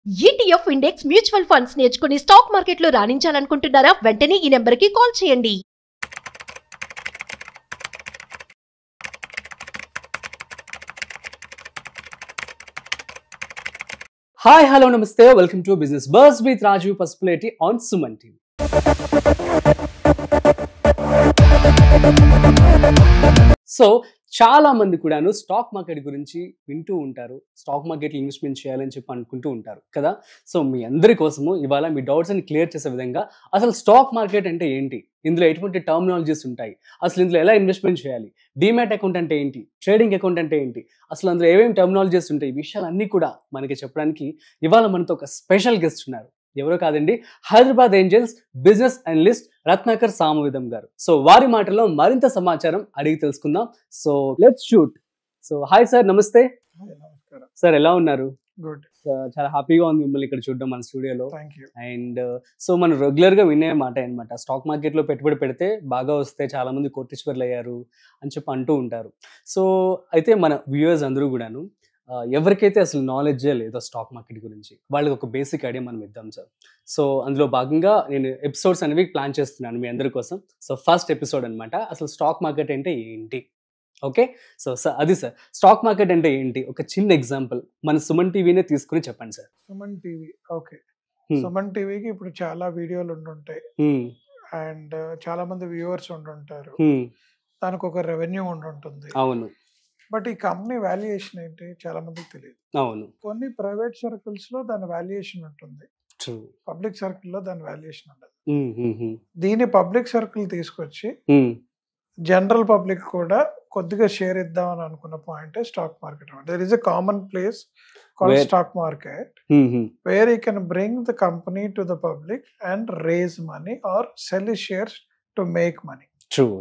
ETF index mutual funds నేర్చుకుని stock మార్కెట్లో రాణించాలనుకుంటున్నారా? వెంటనే ఈ నెంబర్కి కాల్ చేయండి. Hi, hello, namaste. Welcome to Business Buzz with Raju Pasupuleti on Suman TV. So చాలా మంది కూడాను స్టాక్ మార్కెట్ గురించి వింటూ ఉంటారు, స్టాక్ మార్కెట్లో ఇన్వెస్ట్మెంట్ చేయాలని చెప్పి అనుకుంటూ ఉంటారు కదా. సో మీ అందరి కోసము ఇవాళ మీ డౌట్స్ అని క్లియర్ చేసే విధంగా అసలు స్టాక్ మార్కెట్ అంటే ఏంటి, ఇందులో ఎటువంటి టర్మినాలజీస్ ఉంటాయి, అసలు ఇందులో ఎలా ఇన్వెస్ట్మెంట్ చేయాలి, డీమ్యాట్ అకౌంట్ అంటే ఏంటి, ట్రేడింగ్ అకౌంట్ అంటే ఏంటి, అసలు అందులో ఏమేమి టర్మినాలజీస్ ఉంటాయి, ఈ విషయాలన్నీ కూడా మనకి చెప్పడానికి ఇవాళ మనతో ఒక స్పెషల్ గెస్ట్ ఉన్నారు. ఎవరో కాదండి, Hyderabad angels business analyst Ratnakar Samavedam గారు. సో వారి మాటల్లో మరింత సమాచారం అడిగి తెలుసుకుందాం. So let's shoot. So hi sir, నమస్తే సార్, ఎలా ఉన్నారు? గుడ్, చాలా హ్యాపీగా ఉంది మిమ్మల్ని ఇక్కడ చూడడం మన స్టూడియోలో. థాంక్యూ. అండ్ సో మనం రెగ్యులర్ గా వినే మాట అనమాట, స్టాక్ మార్కెట్ లో పెట్టుబడి పెడితే బాగా వస్తే చాలా మంది కోటీశ్వర్లు అయ్యారు అని చెప్పి అంటూ ఉంటారు. సో అయితే మన వ్యూవర్స్ అందరూ కూడాను ఎవరికైతే అసలు నాలెడ్జే లేదో స్టాక్ మార్కెట్ గురించి, వాళ్ళకి ఒక బేసిక్ ఐడియా మనం ఇద్దాం సార్. సో అందులో భాగంగా నేను ఎపిసోడ్స్ అనేవి ప్లాన్ చేస్తున్నాను మీ అందరి కోసం. సో ఫస్ట్ ఎపిసోడ్ అనమాట, అసలు స్టాక్ మార్కెట్ అంటే ఏంటి. ఓకే, సో సార్ అది సార్ స్టాక్ మార్కెట్ అంటే ఏంటి, ఒక చిన్న ఎగ్జాంపుల్ మన సుమన్ టీవీనే తీసుకుని చెప్పండి sir. Suman TV, okay. Suman టీవీకి ఇప్పుడు చాలా వీడియోలు ఉండుంటాయి అండ్ చాలా మంది వ్యూవర్స్ ఉండుంటారు, దానికి ఒక రెవెన్యూ ఉండుంటుంది. అవును. బట్ ఈ కంపెనీ వాల్యుయేషన్ ఏంటి చాలా మందికి తెలియదు. అవును. కొన్ని ప్రైవేట్ సర్కిల్స్ లో దాని వాల్యుయేషన్ ఉంటుంది, పబ్లిక్ సర్కిల్ లో దాని వాల్యుయేషన్ ఉండదు. దీని పబ్లిక్ సర్కిల్ తీసుకొచ్చి జనరల్ పబ్లిక్ కూడా కొద్దిగా షేర్ ఇద్దామని అనుకున్న point stock market. There is a common place called stock market where you can bring the company to the public and raise money or sell his shares to make money. True.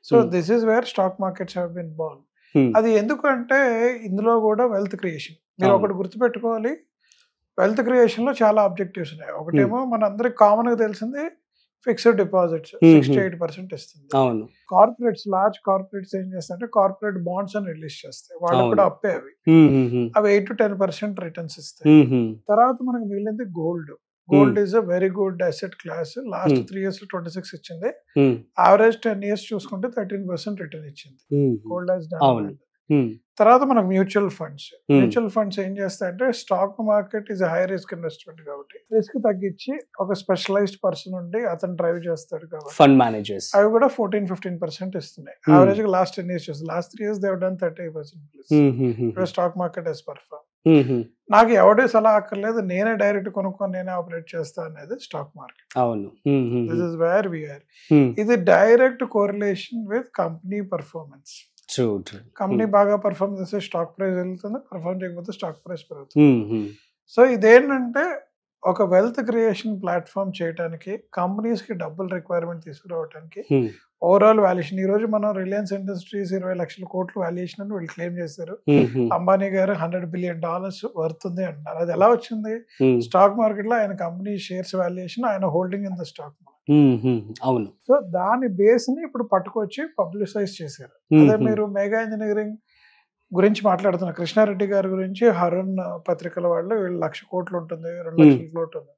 So this is where stock markets have been born. అది ఎందుకంటే ఇందులో కూడా wealth creation. మీరు ఒకటి గుర్తుపెట్టుకోవాలి, wealth creation లో చాలా objectives ఉన్నాయి. ఒకటేమో మనందరికి కామన్ గా తెలిసింది ఫిక్స్డ్ డిపాజిట్స్ 68% ఇస్తుంది. కార్పొరేట్స్, లార్జ్ కార్పొరేట్స్ ఏం చేస్తారంటే కార్పొరేట్ బాండ్స్ అని రిలీజ్ చేస్తాయి, వాళ్ళకి కూడా అప్పే అవి 8 to 10% రిటర్న్స్ ఇస్తాయి. తర్వాత మనకు మిగిలింది gold. Gold is a very good asset class. Last 3 years లో 26 ఇచ్చింది, యావరేజ్ 10 years చూసుకుంటే 13% రిటర్న్ ఇచ్చింది. Gold has done. తర్వాత మనకు మ్యూచువల్ ఫండ్స్. మ్యూచువల్ ఫండ్స్ ఏం చేస్తాయంటే stock market is high risk investment కాబట్టి రిస్క్ తగ్గించి ఒక స్పెషలైజ్డ్ పర్సన్ ఉండి అతను డ్రైవ్ చేస్తాడు కాబట్టి ఫండ్ మేనేజర్స్ అవి కూడా 14-15% ఇస్తున్నాయి. యావరేజ్ గా లాస్ట్ 10 years చూస్తే last 3 years they have done 30%. Stock market has perform. నాకు ఎవడే సలహా అక్కర్లేదు, నేనే డైరెక్ట్ కొనుక్కొని నేనే ఆపరేట్ చేస్తా అనేది స్టాక్ మార్కెట్. అవును. This is where we are. ఇది direct correlation with company performance. Company బాగా పర్ఫార్మ్ చేస్తే స్టాక్ ప్రైస్ వెళ్తుంది, పర్ఫార్మ్ చేయకపోతే స్టాక్ ప్రైస్ పెరుగుతుంది. సో ఇదేంటంటే ఒక వెల్త్ క్రియేషన్ ప్లాట్ఫామ్ చేయడానికి, కంపెనీస్ కి డబ్బులు రిక్వైర్మెంట్ తీసుకురావడానికి ఓవరాల్ వాల్యుయేషన్. ఈ రోజు మనం రిలయన్స్ ఇండస్ట్రీస్ 20 లక్షల కోట్లు వాల్యుయేషన్ అని వీళ్ళు క్లెయిమ్ చేశారు. అంబానీ గారు $100 billion వర్త్ ఉంది అంటున్నారు. అది ఎలా వచ్చింది? స్టాక్ మార్కెట్ లో ఆయన కంపెనీ షేర్స్ వాల్యుయేషన్, ఆయన holding in the stock market. అవును. సో దాని బేస్ ని ఇప్పుడు పట్టుకొచ్చి పబ్లిసైజ్ చేశారు. అదే మీరు మెగా ఇంజనీరింగ్ గురించి మాట్లాడుతున్నారు, కృష్ణారెడ్డి గారి గురించి హరుణ్ పత్రికల వాళ్ళు వీళ్ళు 1,00,000 కోట్లు ఉంటుంది, 2,00,000 కోట్లు ఉంది.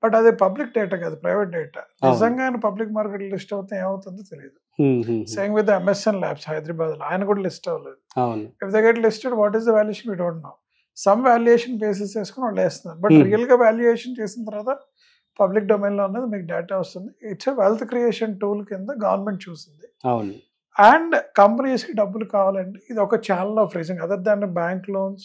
బట్ అది పబ్లిక్ డేటా కాదు, ప్రైవేట్ డేటా. నిజంగా పబ్లిక్ మార్కెట్ లిస్ట్ అవుతే ఏమవుతుందో తెలియదు. Same with MSN labs Hyderabad లో, ఆయన కూడా లిస్ట్ అవ్వలేదు. If they get listed, what is the valuation we don't know. Some valuation basis చేసుకుని వాళ్ళు వేస్తున్నారు, బట్ రియల్ గా వాల్యుయేషన్ చేసిన తర్వాత పబ్లిక్ డొమైన్ లో ఉన్నది మీకు డేటా వస్తుంది. It's a wealth creation tool కింద గవర్నమెంట్ చూసింది. అండ్ కంపెనీస్ కి డబ్బులు కావాలంటే ఇది ఒక channel of raising. Other than bank loans,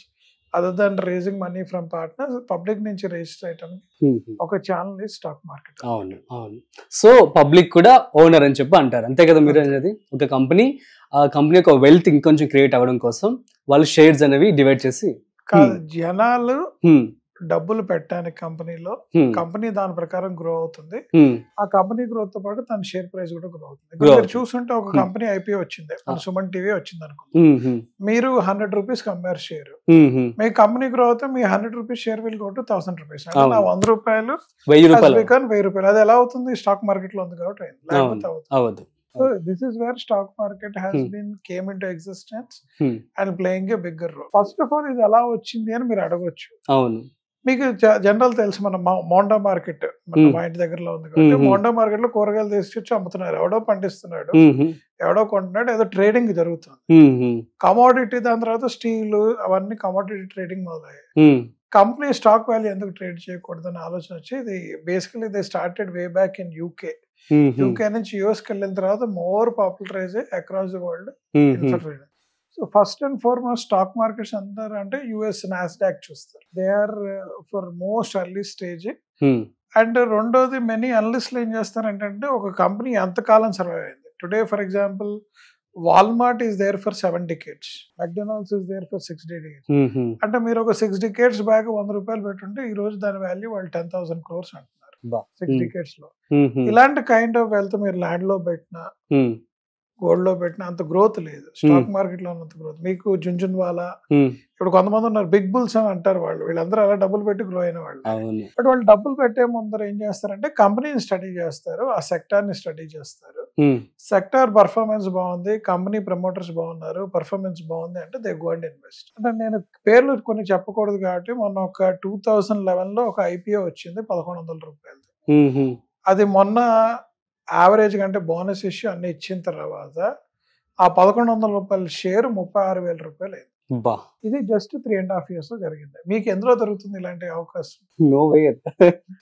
other than raising money from partners, public నుంచి రేజ్ చేయడానికి ఒక ఛానల్ ఈ స్టాక్ మార్కెట్. అవును. సో పబ్లిక్ కూడా ఓనర్ అని చెప్పి అంటారు, అంతే కదా మీరు అనేది? ఒక కంపెనీ, ఆ కంపెనీ ఒక వెల్త్ ఇంకొంచెం క్రియేట్ అవ్వడం కోసం వాళ్ళు షేర్స్ అనేవి డివైడ్ చేసి కాదు, జనాలు డబ్బులు పెట్టడానికి కంపెనీలో, కంపెనీ దాని ప్రకారం గ్రో అవుతుంది. ఆ కంపెనీ గ్రోత్ తో పాటు తన షేర్ ప్రైస్ కూడా గ్రో అవుతుంది. మీరు చూస్తుంటే ఒక కంపెనీ IPO వచ్చింది, సుమన్ టీవీ వచ్చింది అనుకోండి, మీరు 100 రూపీస్ అమ్మారు షేర్, మీ కంపెనీ గ్రో అవుతే మీ 100 rupees share will go to 1000 rupees. అంటే నా 100 రూపాయలు 1000 రూపాయలు. అది ఎలా అవుతుంది? స్టాక్ మార్కెట్ లో ఉంది కాబట్టి అయింది, లేకపోతే అవుతుంది. So this is where stock market has been came into existence and playing a bigger role. First of all, ఇది ఎలా వచ్చింది అని మీరు అడగొచ్చు. అవును. మీకు జనరల్ తెలుసు, మన మోండా మార్కెట్ మన మా ఇంటి దగ్గరలో ఉంది కాబట్టి మోండా మార్కెట్ లో కూరగాయలు తీసుకొచ్చి అమ్ముతున్నారు. ఎవడో పండిస్తున్నాడు, ఎవడో కొంటున్నాడు, ఏదో ట్రేడింగ్ జరుగుతుంది. కమోడిటీ, దాని తర్వాత స్టీల్, అవన్నీ కమోడిటీ ట్రేడింగ్ మొదలయ్యాయి. కంపెనీ స్టాక్ వాల్యూ ఎందుకు ట్రేడ్ చేయకూడదని ఆలోచన వచ్చి, ఇది basically they started way back in UK. UK నుంచి యూఎస్కి వెళ్ళిన తర్వాత more popularise across the world. So first and foremost stock markets అందరూ అంటే యుఎస్ నాస్డాక్ చూస్తారు. They are for most early stage. And రెండోది మెనీ అనలిస్టులు ఏం చేస్తారంటే, ఒక కంపెనీ ఎంతకాలం సర్వైవ్ అయింది. Today for example Walmart is there for 7 decades, McDonald's is there for 6 decades. అంటే మీరు ఒక 6 decades బ్యాక్ 100 రూపాయలు పెట్టుంటే ఈ రోజు దాని వాల్యూ వాళ్ళు 10,000 crores అంటున్నారు 6 decades లో. ఇలాంటి కైండ్ ఆఫ్ వెల్త్ మీరు ల్యాండ్ లో పెట్టినా, గోల్డ్ లో పెట్టినా అంత గ్రోత్ లేదు. స్టాక్ మార్కెట్ లో ఉన్నంత గ్రోత్. మీకు జుంజున్వాలా, ఇప్పుడు కొంతమంది ఉన్నారు బిగ్ బుల్స్ అని అంటారు, వీళ్ళందరూ అలా డబ్బులు పెట్టి గ్రో అయిన వాళ్ళు. బట్ వాళ్ళు డబ్బులు పెట్టే ముందర ఏం చేస్తారంటే కంపెనీని స్టడీ చేస్తారు, ఆ సెక్టార్ ని స్టడీ చేస్తారు. సెక్టార్ పర్ఫార్మెన్స్ బాగుంది, కంపెనీ ప్రమోటర్స్ బాగున్నారు, పర్ఫార్మెన్స్ బాగుంది అంటే దే గో అండ్ ఇన్వెస్ట్. అంటే నేను పేర్లు కొన్ని చెప్పకూడదు కాబట్టి మొన్న ఒక 2011 లో ఒక ఐపీఓ వచ్చింది 1,100 రూపాయలు. అది మొన్న యావరేజ్ కంటే బోనస్ ఇష్యూ అన్ని ఇచ్చిన తర్వాత ఆ 1,100 రూపాయల షేర్ 36,000 రూపాయలు అయింది. ఇది జస్ట్ 3.5 years లో జరిగింది. మీకు ఎందులో దొరుకుతుంది ఇలాంటి అవకాశం?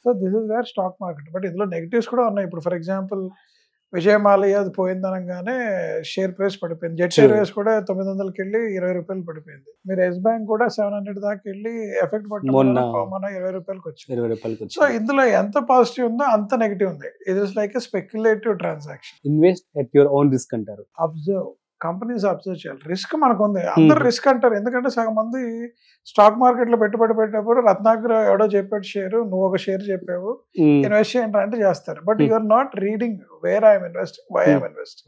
So this is wear stock market. But ఇందులో నెగిటివ్స్ కూడా ఉన్నాయి. ఇప్పుడు ఫర్ ఎగ్జాంపుల్ విజయమాలయ అది పోయిందనగానే షేర్ ప్రైస్ పడిపోయింది. జెట్ ఎయిర్వేస్ కూడా 900కి వెళ్ళి 20 రూపాయలు పడిపోయింది. మీరు ఎస్ బ్యాంక్ కూడా 700 దాకా వెళ్ళి ఎఫెక్ట్ పట్టడం 20 రూపాయలకు వచ్చింది. సో ఇందులో ఎంత పాజిటివ్ ఉందో అంత నెగిటివ్ ఉంది. It is like a speculative transaction. Invest at your own risk అంటారు. అబ్జర్వ్, కంపెనీస్ అబ్జర్వ్ చేయాలి. రిస్క్ మనకు ఉంది, అందరు రిస్క్ అంటారు. ఎందుకంటే సగం మంది స్టాక్ మార్కెట్ లో పెట్టుబడి పెట్టేటప్పుడు రత్నాకర్ ఎవడో చెప్పాడు షేర్, నువ్వు ఒక షేర్ చెప్పావు ఇన్వెస్ట్ చేయండి అంటే చేస్తారు. But you are not reading where I'm investing, why I'm investing.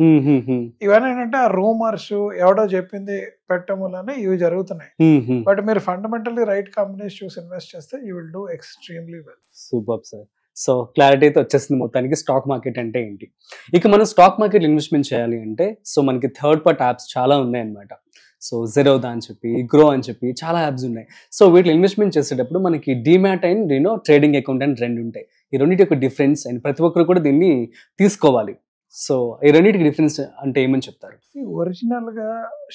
ఇవన్నీ ఏంటంటే ఆ రూమర్స్, ఎవడో చెప్పింది పెట్టడం వల్లనే ఇవి జరుగుతున్నాయి. బట్ మీరు ఫండమెంటల్లీ రైట్ కంపెనీస్ చూసి ఇన్వెస్ట్ చేస్తే you will do extremely well. Super sir. So clarity అయితే వచ్చేసింది మొత్తానికి స్టాక్ మార్కెట్ అంటే ఏంటి. ఇక మనం స్టాక్ మార్కెట్ ఇన్వెస్ట్మెంట్ చేయాలి అంటే సో మనకి థర్డ్ పార్టీ యాప్స్ చాలా ఉన్నాయన్నమాట. సో జెరోదా అని చెప్పి, గ్రో అని చెప్పి చాలా యాప్స్ ఉన్నాయి. సో వీటిలో ఇన్వెస్ట్మెంట్ చేసేటప్పుడు మనకి డీమ్యాట్ అండ్ ట్రేడింగ్ అకౌంట్ అని 2 ఉంటాయి. ఈ రెండింటి యొక్క డిఫరెన్స్ అండ్ ప్రతి ఒక్కరు కూడా దీన్ని తీసుకోవాలి. సో ఈ రెండింటికి డిఫరెన్స్ అంటే ఏమని చెప్తారు? ఒరిజినల్ గా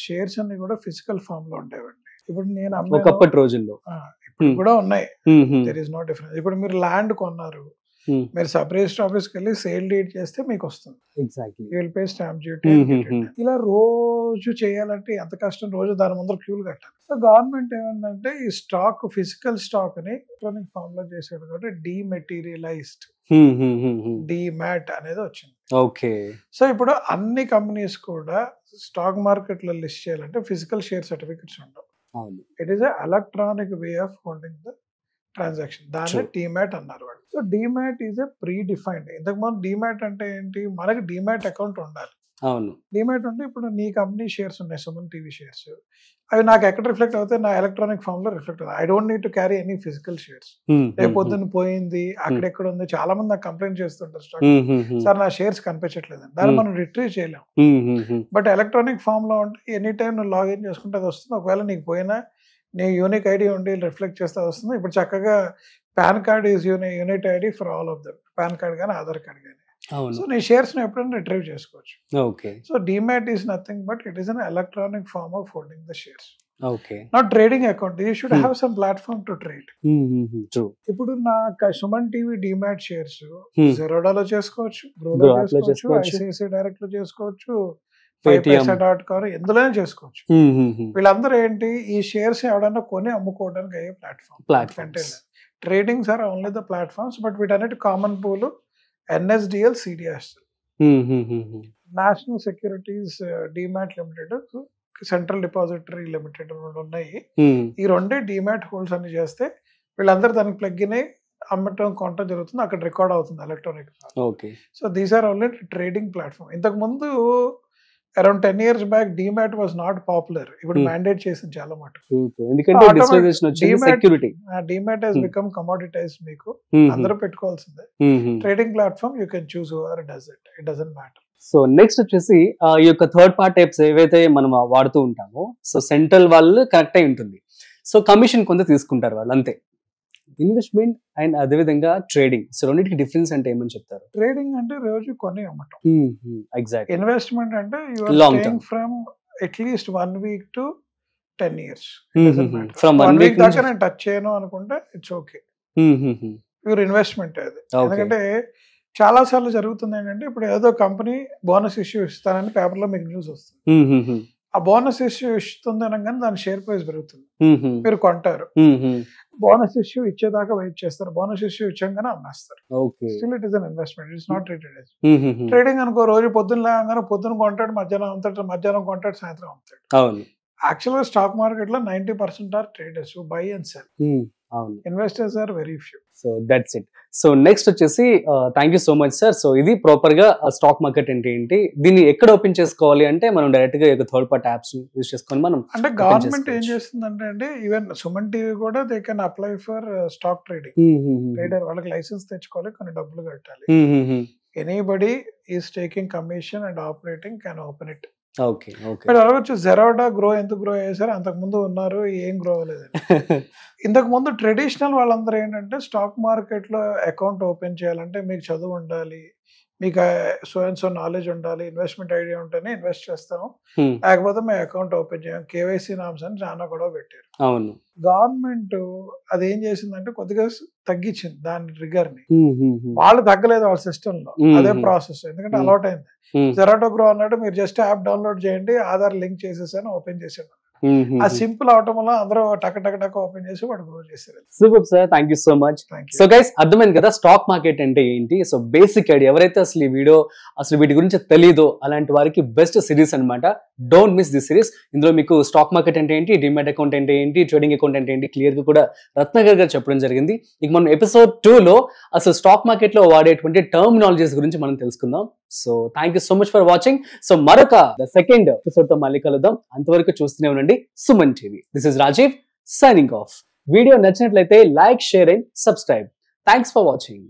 షేర్స్ అన్ని కూడా ఫిజికల్ ఫామ్ లో ఉంటాయండి. ఇప్పుడు నేను ఒకప్పటి రోజుల్లో కూడా ఉన్నాయి. There is no difference. ఇప్పుడు మీరు ల్యాండ్ కొన్నారు, మీరు సబ్ రిజిస్టర్ ఆఫీస్కి వెళ్ళి సేల్ డీడ్ చేస్తే మీకు వస్తుంది. Exactly. You will pay stamp duty. ఇలా రోజు చేయాలంటే ఎంత కష్టం, రోజు దాని ముందర క్యూలు కట్టాలి. సో గవర్నమెంట్ ఏమంటే ఈ స్టాక్, ఫిజికల్ స్టాక్ ని ఎలక్ట్రానిక్ ఫామ్ లో చేసేది కాబట్టి డీమెటీరియలైజ్డ్, డీమ్యాట్ అనేది వచ్చింది. ఓకే. సో ఇప్పుడు అన్ని కంపెనీస్ కూడా స్టాక్ మార్కెట్ లో లిస్ట్ చేయాలంటే ఫిజికల్ షేర్ సర్టిఫికెట్స్ ఉండవు. It is electronic way of holding the transaction. దాన్ని డీమ్యాట్ అన్నారు వాళ్ళు. So demat is a pre defined. ఇంతకు ముందు డీమ్యాట్ అంటే ఏంటి, మనకి డీమ్యాట్ అకౌంట్ ఉండాలి. అవును. డీమ్యాట్ అంటే ఇప్పుడు నీ కంపెనీ షేర్స్ ఉన్నాయి, సుమన్ టీవీ షేర్స్, అవి నాకు ఎక్కడ రిఫ్లెక్ట్ అవుతాయి, నా ఎలక్ట్రానిక్ ఫామ్ లో రిఫ్లెక్ట్ అవుతాయి. I don't need to carry any physical shares. రేపు పొద్దున్న పోయింది, అక్కడెక్కడ ఉంది, చాలా మంది నాకు కంప్లైంట్ చేస్తుంటారు స్టాక్, సార్ నా షేర్స్ కనిపించట్లేదు. దాన్ని మనం రిట్రీవ్ చేయలేం. బట్ ఎలక్ట్రానిక్ ఫామ్ లో ఉంటే ఎనీ టైం నువ్వు లాగిన్ చేసుకుంటే అది వస్తుంది. ఒకవేళ నీకు పోయినా నీ యూనిక్ ఐడి ఉండి రిఫ్లెక్ట్ చేస్తే వస్తుంది. ఇప్పుడు చక్కగా PAN card is unique ID for all of them, PAN card కానీ ఆధార్ కార్డ్ కానీ. సో నీ షేర్స్ ని ఎప్పుడైనా రిట్రీవ్ చేసుకోవచ్చు. So demat is nothing but it is an electronic form of holding the shares. Not trading account. You should have some platform to trade. ఇప్పుడు నా Suman TV demat shares జెరోడాలో చేసుకోవచ్చు, గ్రోలో చేసుకోవచ్చు, ఐసిఐసిఐ డైరెక్ట్ లో చేసుకోవచ్చు, ఎందులోనే చేసుకోవచ్చు. వీళ్ళందరూ ఏంటి, ఈ షేర్స్ ఎవడన్నా కొని అమ్ముకోవడానికి అయ్యే ప్లాట్ఫామ్. అంటే tradings are only the platforms. But వీటన్నిటి common pool NSDL, CDSL, national securities demat limited, central depository limited ఉన్నాయి. ఈ రెండే డీమ్యాట్ హోల్డ్స్ అన్ని చేస్తే వీళ్ళందరూ దానికి ప్లగ్ ఇన్ అయ్యి అమ్మటం కొనటం జరుగుతుంది, అక్కడ రికార్డ్ అవుతుంది electronic. So these are only trading platform. ఇంతకు ముందు around 10 years back demat was not popular. ఇప్పుడు మ్యాండేట్ చేసింది చాలా మటుకు. Demat has become commoditized. మీకు అందరూ పెట్టుకోవాల్సిందే. Trading platform you can choose whoever does it. It doesn't matter. So next వచ్చేసి ఈ యొక్క థర్డ్ పార్టీ యాప్స్ ఏవైతే మనం వాడుతూ ఉంటామో, సో సెంట్రల్ వాళ్ళు కరెక్ట్ అయి ఉంటుంది. సో కమిషన్ కొంత తీసుకుంటారు వాళ్ళు, అంతే. ఇన్వెస్ట్మెంట్ అండ్ అదేవిధంగా ట్రేడింగ్, సో రెండింటికి డిఫరెన్స్ అంటే ఏమని చెప్తారు? ట్రేడింగ్ అంటే రోజు కొని అమ్మటం. ఎగ్జాక్ట్. ఇన్వెస్ట్మెంట్ అంటే you Long or term. Staying from at least 1 week to 10 years. From 1 1 week week దాకా నుంచి- నేను టచ్ చేయను అనుకుంటే ఇట్స్ ఓకే. ప్యూర్ ఇన్వెస్ట్మెంట్ అది. ఎందుకంటే చాలా సార్లు జరుగుతుంది ఏంటంటే, ఇప్పుడు ఏదో కంపెనీ బోనస్ ఇష్యూ ఇస్తానని పేపర్లో మీకు న్యూస్ వస్తుంది. ఆ బోనస్ ఇష్యూ ఇస్తుంది అనగానే దాని షేర్ ప్రైస్ పెరుగుతుంది, మీరు కొంటారు. బోనస్ ఇష్యూ ఇచ్చేదాకా వెయిట్ చేస్తారు, బోనస్ ఇష్యూ ఇచ్చాగానే అమ్మేస్తారు. Still it is an investment, it's not treated as trading. అనుకో రోజు పొద్దున్న లేగానే పొద్దున్న కొంటాడు, మధ్యాహ్నం అమ్ముతాడు, మధ్యాహ్నం కొంటాడు, సాయంత్రం అమ్ముతాడు. అవును. యాక్చువల్ గా స్టాక్ మార్కెట్ లో 90% are traders who buy and sell. అవును. Investors are very few. So that's it. So next వచ్చేసి thank you so much sir. So ఇది ప్రాపర్ గా స్టాక్ మార్కెట్ అంటే ఏంటి, దీన్ని ఎక్కడ ఓపెన్ చేసుకోవాలి అంటే మనం డైరెక్ట్ గా థర్డ్ పార్టీ యాప్స్ యూజ్ చేసుకొని మనం అంటే గవర్నమెంట్ ఏం చేస్తుందంటే అండి, ఈవెన్ సుమన్ టీవీ కూడా they can apply for stock trading. Trader వాళ్ళకి లైసెన్స్ తెచ్చుకోవాలి, కొన్ని డబ్బులు కట్టాలి. Anybody is taking commission and operating can open it. Okay okay. మీరు అడగచ్చు జెరోడా గ్రో ఎందుకు గ్రో చేశారు, అంతకు ముందు ఉన్నారు ఏం గ్రో అవ్వలేదు. ఇంతకు ముందు ట్రెడిషనల్ వాళ్ళందరూ ఏంటంటే స్టాక్ మార్కెట్ లో అకౌంట్ ఓపెన్ చేయాలంటే మీకు చదువు ఉండాలి, మీకు సో అండ్ సో నాలెడ్జ్ ఉండాలి, ఇన్వెస్ట్మెంట్ ఐడియా ఉంటేనే ఇన్వెస్ట్ చేస్తాము, లేకపోతే మేము అకౌంట్ ఓపెన్ చేయం, కేవైసీ నామ్స్ అని చాలా గొడవ పెట్టారు. అవును. గవర్నమెంట్ అది ఏం చేసిందంటే కొద్దిగా తగ్గించింది దాని ట్రిగర్ ని. వాళ్ళు తగ్గలేదు వాళ్ళ సిస్టమ్ లో, అదే ప్రాసెస్. ఎందుకంటే అలవాట్ అయింది. జెరాటో గ్రో అన్నట్టు మీరు జస్ట్ యాప్ డౌన్లోడ్ చేయండి, ఆధార్ లింక్ చేసేసాను, ఓపెన్ చేసాను. ఆ సింపుల్ అవటం వల్ల అందరూ టక్ టక్ టక్ ఓపెన్ చేసి వాడు గ్రో చేశారు. Super sir, thank you so much. So guys, అర్థమైంది కదా స్టాక్ మార్కెట్ అంటే ఏంటి. సో బేసిక్ ఐడియా ఎవరైతే అసలు ఈ వీడియో అసలు వీటి గురించి తెలీదో అలాంటి వారికి బెస్ట్ సిరీస్ అనమాట. Don't miss this series. ఇందులో మీకు స్టాక్ మార్కెట్ అంటే ఏంటి, డిమాట్ అకౌంట్ అంటే ఏంటి, ట్రేడింగ్ అకౌంట్ అంటే ఏంటి క్లియర్ గా కూడా రత్నగర్ గారు చెప్పడం జరిగింది. ఇక మనం ఎపిసోడ్ 2 లో అసలు స్టాక్ మార్కెట్ లో వాడేటువంటి టర్మినాలజీస్ గురించి మనం తెలుసుకుందాం. So thank you so much for watching. So మరొక సెకండ్ ఎపిసోడ్ తో మళ్ళీ కలుద్దాం. అంతవరకు చూస్తూనే ఉండండి Suman TV. This is Rajiv signing off. Video నచ్చినట్లయితే like, share and subscribe. Thanks for watching.